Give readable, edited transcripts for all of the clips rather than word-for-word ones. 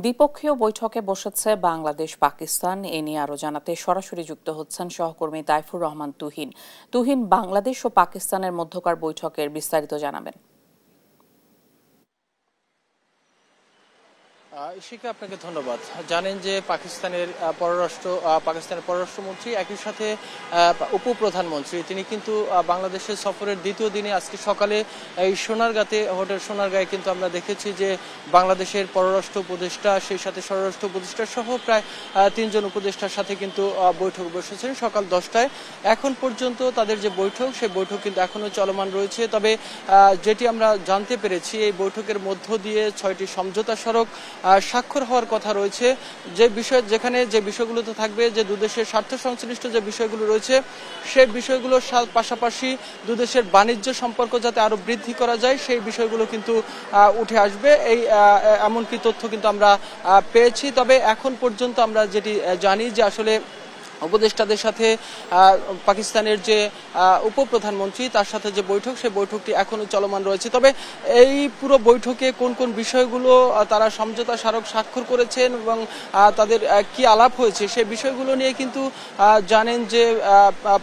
দ্বিপক্ষীয় বৈঠকে বসেছে বাংলাদেশ পাকিস্তান। এ নিয়ে আরও জানাতে সরাসরি যুক্ত হচ্ছেন সহকর্মী তাইফুর রহমান তুহিন। তুহিন, বাংলাদেশ ও পাকিস্তানের মধ্যকার বৈঠকের বিস্তারিত জানাবেন। ইশিকা, আপনাকে ধন্যবাদ। জানেন যে পাকিস্তানের পররাষ্ট্রমন্ত্রী একই সাথে উপপ্রধানমন্ত্রী তিনি কিন্তু বাংলাদেশের সফরের দ্বিতীয় দিনে আজকে সকালে এই সোনারগাঁতে হোটেল সোনারগাঁয়ে কিন্তু আমরা দেখেছি যে বাংলাদেশের পররাষ্ট্র উপদেষ্টা সেই সাথে স্বরাষ্ট্র উপদেষ্টা সহ প্রায় 3 জন উপদেষ্টার সাথে কিন্তু বৈঠক বসেছেন সকাল 10টায়। এখন পর্যন্ত তাদের যে বৈঠক সেই বৈঠক কিন্তু এখনো চলমান রয়েছে। তবে যেটি আমরা জানতে পেরেছি এই বৈঠকের মধ্য দিয়ে 6টি সমঝোতা স্মারক স্বাক্ষর হওয়ার কথা রয়েছে। যেখানে যে বিষয়গুলোতে থাকবে যে দুদেশের স্বার্থ সংশ্লিষ্ট যে বিষয়গুলো রয়েছে সেই বিষয়গুলোর পাশাপাশি দুদেশের বাণিজ্য সম্পর্ক যাতে আরো বৃদ্ধি করা যায় সেই বিষয়গুলো কিন্তু উঠে আসবে। এমনকি তথ্য কিন্তু আমরা পেয়েছি। তবে এখন পর্যন্ত আমরা যেটি জানি যে আসলে উপদেষ্টাদের সাথে পাকিস্তানের যে উপপ্রধানমন্ত্রী তার সাথে যে বৈঠক সেই বৈঠকটি এখনো চলমান রয়েছে। তবে এই পুরো বৈঠকে কোন কোন বিষয়গুলো তারা সমঝোতা স্মারক স্বাক্ষর করেছেন এবং তাদের কি আলাপ হয়েছে সেই বিষয়গুলো নিয়ে কিন্তু জানেন যে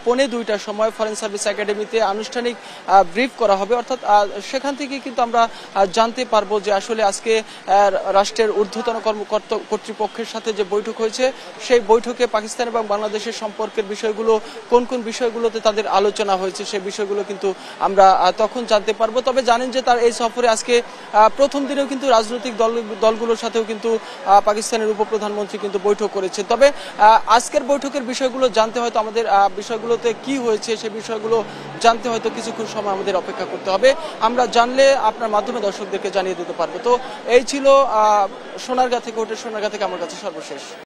1:45টার সময় ফরেন সার্ভিস একাডেমিতে আনুষ্ঠানিক ব্রিফ করা হবে। অর্থাৎ সেখান থেকে কিন্তু আমরা জানতে পারবো যে আসলে আজকে রাষ্ট্রের ঊর্ধ্বতন কর্তৃপক্ষের সাথে যে বৈঠক হয়েছে সেই বৈঠকে পাকিস্তান এবং বাংলাদেশের সম্পর্কের বিষয়গুলো কোন কোন বিষয়গুলোতে তাদের আলোচনা হয়েছে সেই বিষয়গুলো কিন্তু আমরা তখন জানতে পারবো। তবে জানেন যে তার এই সফরে আজকে প্রথম দিনেও কিন্তু রাজনৈতিক দলগুলোর সাথেও কিন্তু পাকিস্তানের উপপ্রধানমন্ত্রী কিন্তু বৈঠক করেছে। তবে আজকের বৈঠকের বিষয়গুলো জানতে হয়তো আমাদের বিষয়গুলোতে কি হয়েছে সেই বিষয়গুলো জানতে হয়তো কিছুক্ষণ সময় আমাদের অপেক্ষা করতে হবে। আমরা জানলে আপনার মাধ্যমে দর্শকদেরকে জানিয়ে দিতে পারবো। তো এই ছিল হোটেল সোনারগাঁ থেকে আমার কাছে সর্বশেষ।